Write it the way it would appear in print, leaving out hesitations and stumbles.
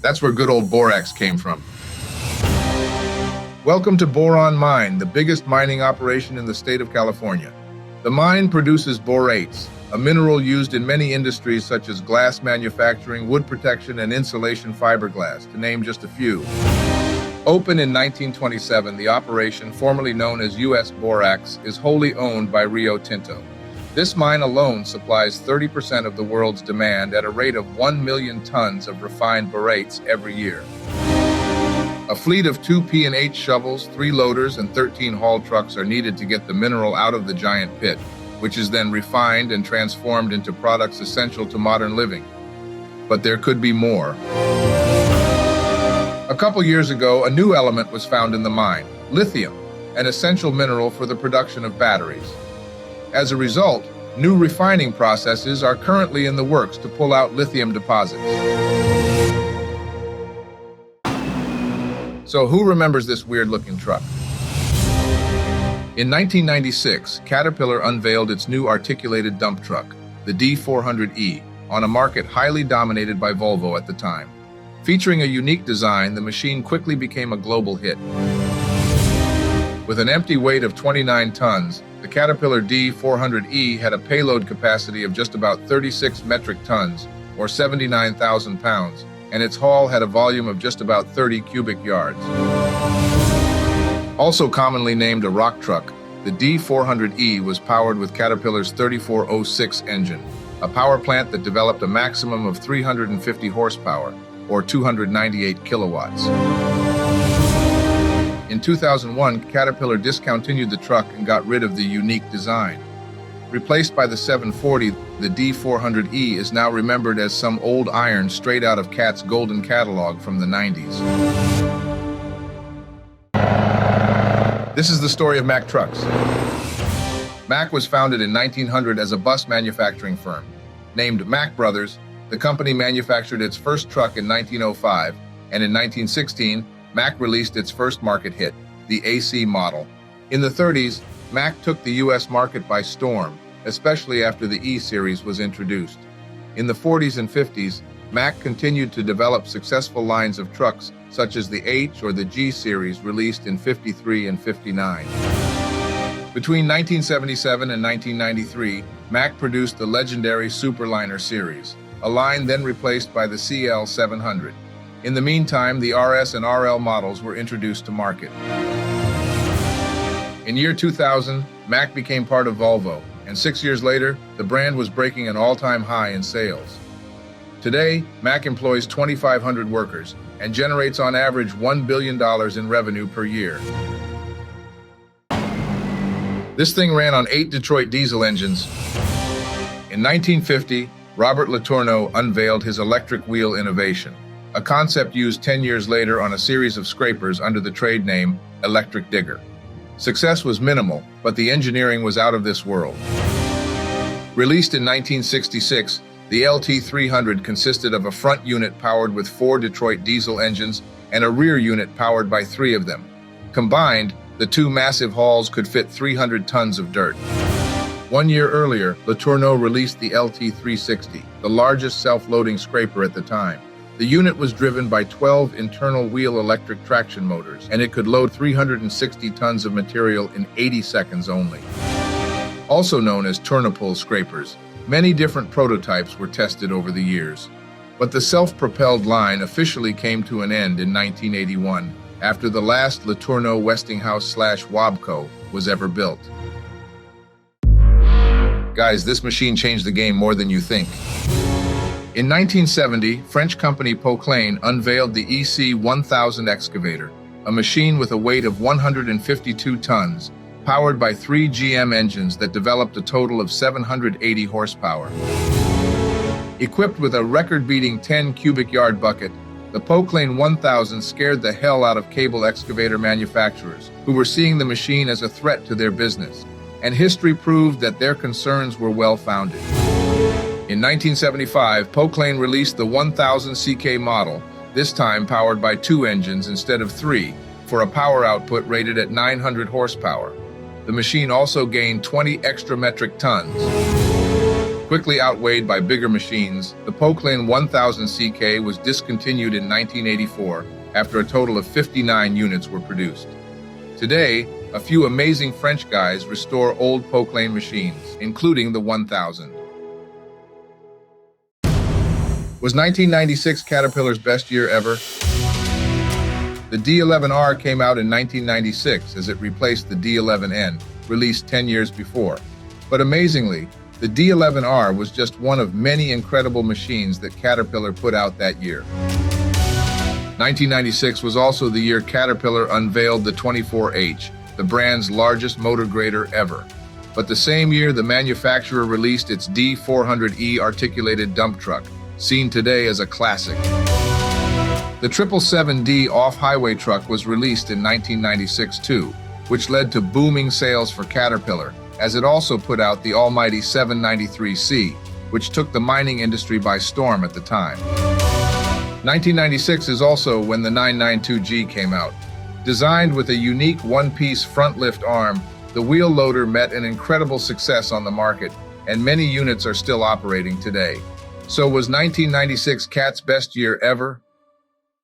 That's where good old Borax came from. Welcome to Boron Mine, the biggest mining operation in the state of California. The mine produces borates, a mineral used in many industries such as glass manufacturing, wood protection, and insulation fiberglass, to name just a few. Open in 1927, the operation, formerly known as U.S. Borax, is wholly owned by Rio Tinto. This mine alone supplies 30% of the world's demand at a rate of 1 million tons of refined borates every year. A fleet of 2 P&H shovels, 3 loaders, and 13 haul trucks are needed to get the mineral out of the giant pit, which is then refined and transformed into products essential to modern living. But there could be more. A couple years ago, a new element was found in the mine, lithium, an essential mineral for the production of batteries. As a result, new refining processes are currently in the works to pull out lithium deposits. So who remembers this weird-looking truck? In 1996, Caterpillar unveiled its new articulated dump truck, the D400E, on a market highly dominated by Volvo at the time. Featuring a unique design, the machine quickly became a global hit. With an empty weight of 29 tons, the Caterpillar D400E had a payload capacity of just about 36 metric tons, or 79,000 pounds, and its haul had a volume of just about 30 cubic yards. Also commonly named a rock truck, the D400E was powered with Caterpillar's 3406 engine, a power plant that developed a maximum of 350 horsepower, or 298 kilowatts. In 2001, Caterpillar discontinued the truck and got rid of the unique design. Replaced by the 740, the D400E is now remembered as some old iron straight out of Cat's golden catalog from the 90s. This is the story of Mack Trucks. Mack was founded in 1900 as a bus manufacturing firm. Named Mack Brothers, the company manufactured its first truck in 1905, and in 1916, Mack released its first market hit, the AC model. In the 30s, Mack took the U.S. market by storm, especially after the E Series was introduced. In the 40s and 50s, Mack continued to develop successful lines of trucks such as the H or the G Series released in 53 and 59. Between 1977 and 1993, Mack produced the legendary Superliner series, a line then replaced by the CL 700. In the meantime, the RS and RL models were introduced to market. In year 2000, Mack became part of Volvo, and 6 years later, the brand was breaking an all-time high in sales. Today, Mack employs 2,500 workers and generates on average $1 billion in revenue per year. This thing ran on 8 Detroit diesel engines. In 1950, Robert LeTourneau unveiled his electric wheel innovation, a concept used 10 years later on a series of scrapers under the trade name electric digger. Success was minimal, but the engineering was out of this world. Released in 1966, the LT 300 consisted of a front unit powered with 4 Detroit diesel engines and a rear unit powered by 3 of them. Combined, the 2 massive hauls could fit 300 tons of dirt. 1 year earlier, LeTourneau released the LT 360, the largest self-loading scraper at the time. The unit was driven by 12 internal wheel electric traction motors, and it could load 360 tons of material in 80 seconds only. Also known as tourniquet scrapers, many different prototypes were tested over the years. But the self-propelled line officially came to an end in 1981, after the last LeTourneau Westinghouse/Wabco was ever built. Guys, this machine changed the game more than you think. In 1970, French company Poclain unveiled the EC 1000 excavator, a machine with a weight of 152 tons, powered by 3 GM engines that developed a total of 780 horsepower. Equipped with a record-beating 10 cubic yard bucket, the Poclain 1000 scared the hell out of cable excavator manufacturers, who were seeing the machine as a threat to their business, and history proved that their concerns were well-founded. In 1975, Poclain released the 1000 CK model, this time powered by 2 engines instead of 3, for a power output rated at 900 horsepower. The machine also gained 20 extra metric tons. Quickly outweighed by bigger machines, the Poclain 1000 CK was discontinued in 1984 after a total of 59 units were produced. Today, a few amazing French guys restore old Poclain machines, including the 1000. Was 1996 Caterpillar's best year ever? The D11R came out in 1996 as it replaced the D11N, released 10 years before. But amazingly, the D11R was just one of many incredible machines that Caterpillar put out that year. 1996 was also the year Caterpillar unveiled the 24H, the brand's largest motor grader ever. But the same year, the manufacturer released its D400E articulated dump truck, seen today as a classic. The 777D off-highway truck was released in 1996 too, which led to booming sales for Caterpillar, as it also put out the almighty 793C, which took the mining industry by storm at the time. 1996 is also when the 992G came out. Designed with a unique one-piece front lift arm, the wheel loader met an incredible success on the market, and many units are still operating today. So was 1996 Cat's best year ever?